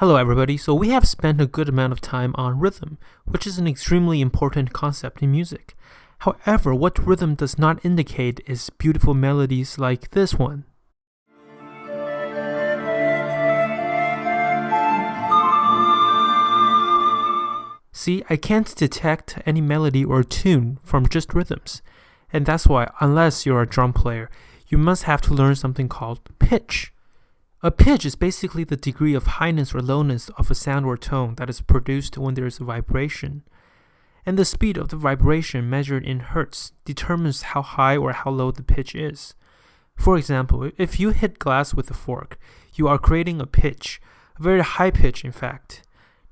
Hello everybody, so we have spent a good amount of time on rhythm, which is an extremely important concept in music. However, what rhythm does not indicate is beautiful melodies like this one. See, I can't detect any melody or tune from just rhythms, and that's why, unless you're a drum player, you must have to learn something called pitch. A pitch is basically the degree of highness or lowness of a sound or tone that is produced when there is a vibration. And the speed of the vibration measured in hertz determines how high or how low the pitch is. For example, if you hit glass with a fork, you are creating a pitch, a very high pitch in fact.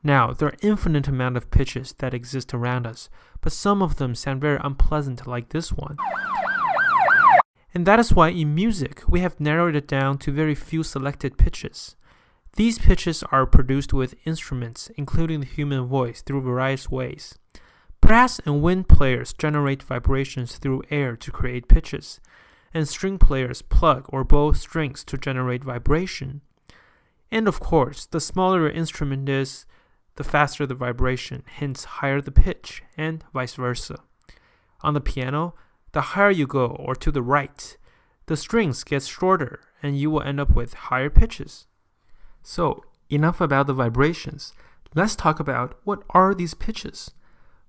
Now, there are infinite amount of pitches that exist around us, but some of them sound very unpleasant like this one. And that is why in music, we have narrowed it down to very few selected pitches. These pitches are produced with instruments, including the human voice, through various ways. Brass and wind players generate vibrations through air to create pitches, and string players plug or bow strings to generate vibration. And of course, the smaller your instrument is, the faster the vibration, hence higher the pitch, and vice versa. On the piano, the higher you go, or to the right, the strings get shorter and you will end up with higher pitches. So, enough about the vibrations. Let's talk about what are these pitches.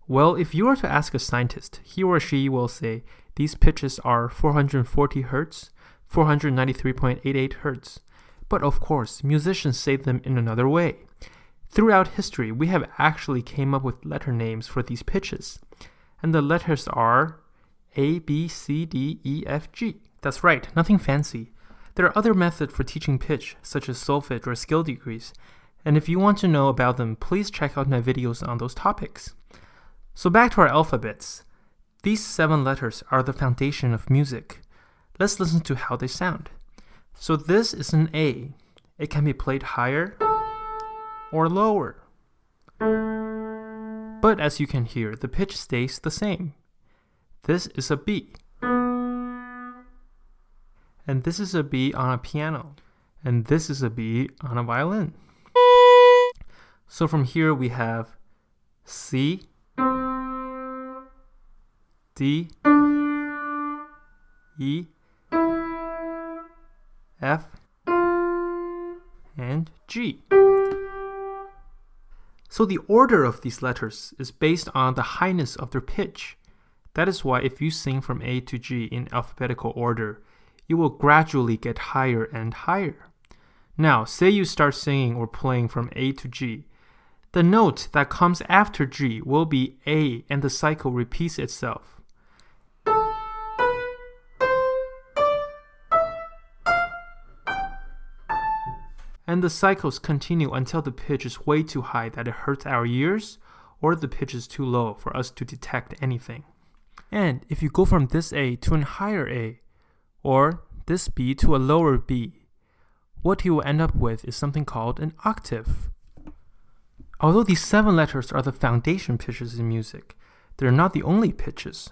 Well, if you were to ask a scientist, he or she will say these pitches are 440 Hz, 493.88 Hz. But of course, musicians say them in another way. Throughout history, we have actually came up with letter names for these pitches. And the letters are A, B, C, D, E, F, G. That's right, nothing fancy. There are other methods for teaching pitch, such as solfege or skill degrees, and if you want to know about them, please check out my videos on those topics. So back to our alphabets. These 7 letters are the foundation of music. Let's listen to how they sound. So this is an A. It can be played higher or lower. But as you can hear, the pitch stays the same. This is a B. And this is a B on a piano. And this is a B on a violin. So from here we have C, D, E, F, and G. So the order of these letters is based on the highness of their pitch. That is why if you sing from A to G in alphabetical order, you will gradually get higher and higher. Now, say you start singing or playing from A to G. The note that comes after G will be A and the cycle repeats itself. And the cycles continue until the pitch is way too high that it hurts our ears, or the pitch is too low for us to detect anything. And if you go from this A to a higher A, or this B to a lower B, what you will end up with is something called an octave. Although these 7 letters are the foundation pitches in music, they're not the only pitches.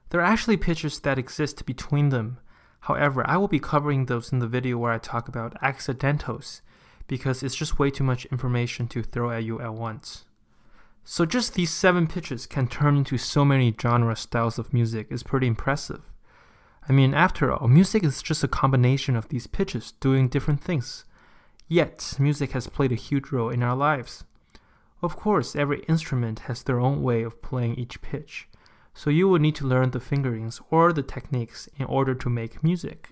There are actually pitches that exist between them. However, I will be covering those in the video where I talk about accidentals, because it's just way too much information to throw at you at once. So just these 7 pitches can turn into so many genre styles of music is pretty impressive. I mean, after all, music is just a combination of these pitches doing different things. Yet, music has played a huge role in our lives. Of course, every instrument has their own way of playing each pitch, so you will need to learn the fingerings or the techniques in order to make music.